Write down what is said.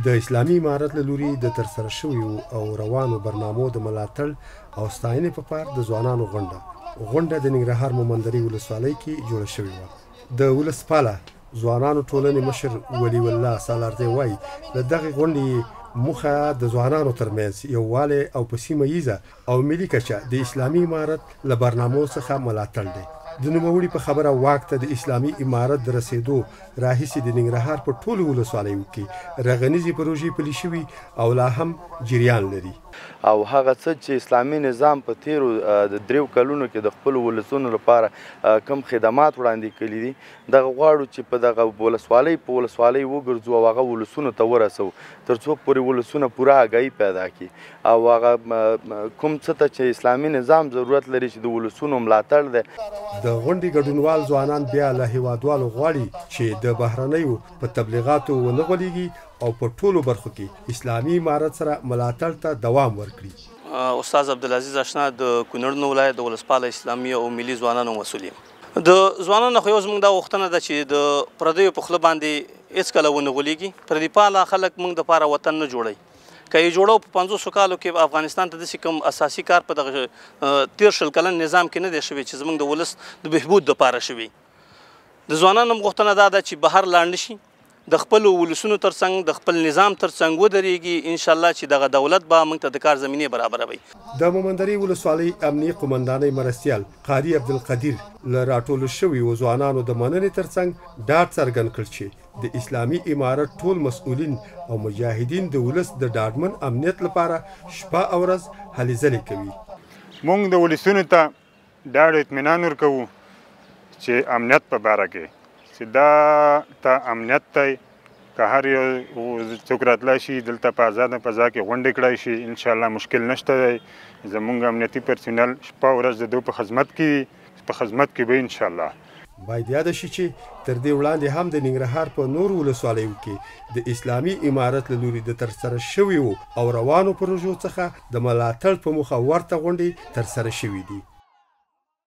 د اسلامي امارت له لوري د ترسره شویو او روانو برنامو د ملاتړ او ستاینې په پار د ځوانانو غونډه د ننګرهار مومندري ولسوالۍ کې جوړه شوې وه. د ولسپاله ځوانانو ټولنې مشر ولي الله سالارزی وایي د دغې غونډې موخه د ځوانانو ترمنځ یووالی او په سیمه ییزه او ملي کچه د اسلامي امارت له برنامو څخه ملاتړ دی. د نوموړي په خبره واک ته د اسلامي امارت د رسېدو راهیسې د ننګرهار په ټولو ولسوالیو کې رغنیزې پروژې پلي شوي او لا هم جریان لري. او هغه څه چې اسلامي نظام په تیرو د 3 کلونو کې د خپل ولسونو لپاره کم خدمات وړاندې کړي دي دغه غواړو چې په دغه ولسوالۍ وګرځو او هغه ولسونو ته ورسو تر څو پورې ولسونه پوره آګاهي پیدا کړي او هغه کوم څه ته چې اسلامي نظام ضرورت لري چې د ولسونو ملاتړ دی. د غونډې ګډونوال ځوانان بیا له هیوادوالو غواړي چې د بهرنیو په تبلیغاتو ونه غولېږي او په ټولو برخو کې اسلامي امارت سره ملاتړ ته دوام ورکړي. استاد عبدالعزیز اشنا د کونړ ولایت د ولسپاله اسلامي او ملي ځوانانو مسؤل یم. د ځوانانو خو یو زموږ دا غوښتنه ده چې د پردیو په خوله باندې هېڅکله ونه غولېږي. پردیپاله خلک موږ دپاره وطن نه جوړوي. که یې جوړو په 500 کالو کې افغانستان ته داسې کوم اساسي کار په دغه 13 کلن نظام کې نه دی شوی چې زموږ د ولس د بهبود دپاره شوي. د ځوانانو غوښتنه دا ده چې بهر لاړ نه شي، د خپلو ولسونو ترڅنګ د خپل نظام ترڅنګ ودرېږي. انشاءالله چې دغه دولت به موږ ته د کار زمینې برابروي. د مومندري ولسوالۍ امنیه قومندانۍ مرستیال قاري عبدالقدیر له راټولو شویو ځوانانو د مننې ترڅنګ ډاډ څرګند کړ چې د اسلامي امارت ټول مسؤلین او مجاهدین د ولس د ډاډمن امنیت لپاره شپه او ورځ هلې ځلې کوي. موږ د ولسونو ته ډاډ اطمینان ورکوو چې امنیت په باره کې چې دا ته امنیت دی که هر یو څوک راتلی شي دلته په ازاده فضا کې غونډې کړی شي انشاءالله مشکل نشته دی. زموږ امنیتي پرسونل شپه ورځ د دوی په خدمت کې به انشاءالله. باید یاد شي چې تر دې وړاندې هم د ننګرهار په نورو ولسوالیو کې د اسلامي امارت له لوري د ترسره شویو او روانو پروژو څخه د ملاتړ په موخه ورته غونډې ترسره شوي دي.